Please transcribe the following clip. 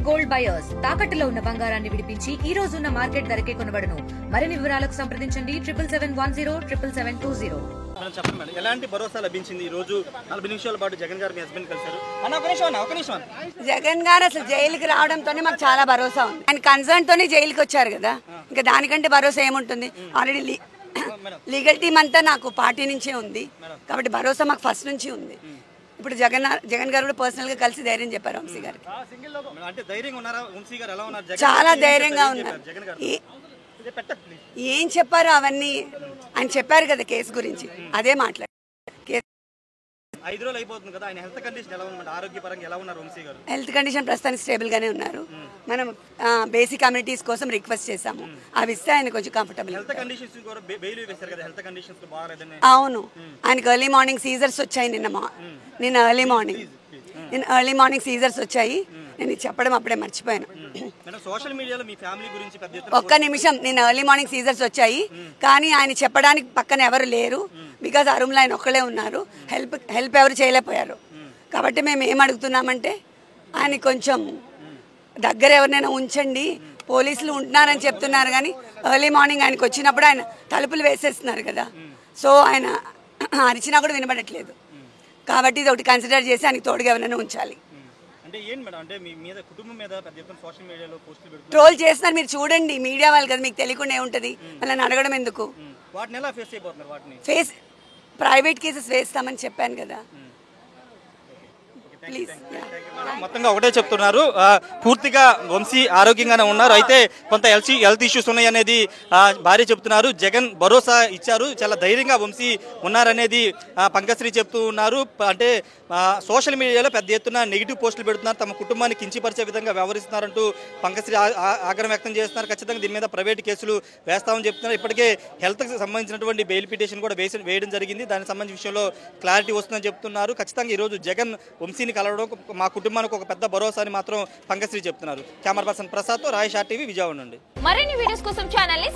Gold buyers తాకట్టులో ఉన్న బంగారాన్ని విడిపించి ఈ రోజు ఉన్న మార్కెట్ ధరకే కొనబడును. మరిన్ని వివరాలకు సంప్రదించండి 7710777220. మనం చెప్పండి మేడం, ఎలాంటి భరోసా లభించింది? ఈ రోజు 40 నిమిషాల పాటు జగన్ గారు మీ హస్బెండ్ కలిశారు. ఒక నిమిషం జగన్ గారు అసలు జైలుకి రావడంతోనే మాకు చాలా భరోసా ఉంది. ఆయన కన్సర్న్ తోనే జైలుకి వచ్చారు కదా, ఇంకా దానికంటే భరోసా ఏముంటుంది? ఆల్రెడీ లీగల్ టీమ్ అంతా నాకు పార్టీ నుంచే ఉంది కాబట్టి భరోసా మాకు ఫస్ట్ నుంచి ఉంది. ఇప్పుడు జగన్ గారు కూడా పర్సనల్ గా కలిసి ధైర్యం చెప్పారు వంశీ గారికి. చాలా ధైర్యంగా ఉన్నారు. ఏం చెప్పారు అవన్నీ ఆయన చెప్పారు కదా కేసు గురించి, అదే మాట్లాడారు. 5 రోజులు అయిపోతుంది కదా, ఆయన హెల్త్ కండిషన్ ఎలా ఉంది? ఆరోగ్యపరంగా ఎలా ఉన్నారు వంశీ గారు? హెల్త్ కండిషన్ ప్రస్తుతానికి స్టేబుల్ గానే ఉన్నారు. మనం బేసిక్ కమ్యూనిటీస్ కోసం రిక్వెస్ట్ చేశాము, అవి ఇస్తే ఆయన కొంచెం కంఫర్టబుల్. హెల్త్ కండిషన్స్ కూడా బెయిల్ వేశారు కదా, హెల్త్ కండిషన్స్ బాగాలేదని. అవును, ఆయనకు ఎర్లీ మార్నింగ్ సీజర్స్ వచ్చాయి. నిన్న ఎర్లీ మార్నింగ్ సీజర్స్ వచ్చాయి. నేను చెప్పడం అప్పుడే మర్చిపోయాను. సోషల్ మీడియాలో మీ ఫ్యామిలీ గురించి ఒక్క నిమిషం. నిన్న ఎర్లీ మార్నింగ్ సీజర్స్ వచ్చాయి కానీ ఆయన చెప్పడానికి పక్కన ఎవరు లేరు. బికాజ్ ఆ రూమ్లో ఆయన ఒక్కడే ఉన్నారు. హెల్ప్ ఎవరు చేయలేకపోయారు. కాబట్టి మేము ఏం అడుగుతున్నామంటే ఆయన కొంచెం దగ్గర ఎవరినైనా ఉంచండి. పోలీసులు ఉంటున్నారని చెప్తున్నారు కానీ ఎర్లీ మార్నింగ్ ఆయనకు వచ్చినప్పుడు ఆయన తలుపులు వేసేస్తున్నారు కదా, సో ఆయన అరిచినా కూడా వినబడట్లేదు. కాబట్టి ఇది ఒకటి కన్సిడర్ చేసి ఆయనకి తోడుగా ఎవరైనా ఉంచాలి. ట్రోల్ చేస్తున్నారు, మీరు చూడండి. మీడియా వాళ్ళు కదా, మీకు తెలియకుండా ఏముంటుంది? వాళ్ళని అడగడం ఎందుకు? ఫేస్ ప్రైవేట్ కేసెస్ వేస్తామని చెప్పాను కదా. ప్లీజ్. మొత్తంగా ఒకటే చెప్తున్నారు, పూర్తిగా వంశీ ఆరోగ్యంగానే ఉన్నారు. అయితే కొంత హెల్త్ ఇష్యూస్ ఉన్నాయి అనేది భార్య చెప్తున్నారు. జగన్ భరోసా ఇచ్చారు, చాలా ధైర్యంగా వంశీ ఉన్నారనేది పంకశ్రీ చెప్తూ ఉన్నారు. అంటే సోషల్ మీడియాలో పెద్ద ఎత్తున నెగిటివ్ పోస్టులు పెడుతున్నారు, తమ కుటుంబాన్ని కించపరిచే విధంగా వ్యవహరిస్తున్నారంటూ పంకశ్రీ ఆగ్రహం వ్యక్తం చేస్తున్నారు. ఖచ్చితంగా దీని మీద ప్రైవేట్ కేసులు వేస్తామని చెప్తున్నారు. ఇప్పటికే హెల్త్కి సంబంధించినటువంటి బెయిల్ పిటిషన్ కూడా వేయడం జరిగింది. దానికి సంబంధించిన విషయంలో క్లారిటీ వస్తుందని చెప్తున్నారు. ఖచ్చితంగా ఈరోజు జగన్ వంశీని కలవడం మా కుటుంబానికి ఒక పెద్ద భరోసా అని మాత్రం పంకశ్రీ చెప్తున్నారు. Camera person ప్రసాద్తో Rayesh RTV Vijayawada నుండి. మరిన్ని వీడియోస్ కోసం ఛానల్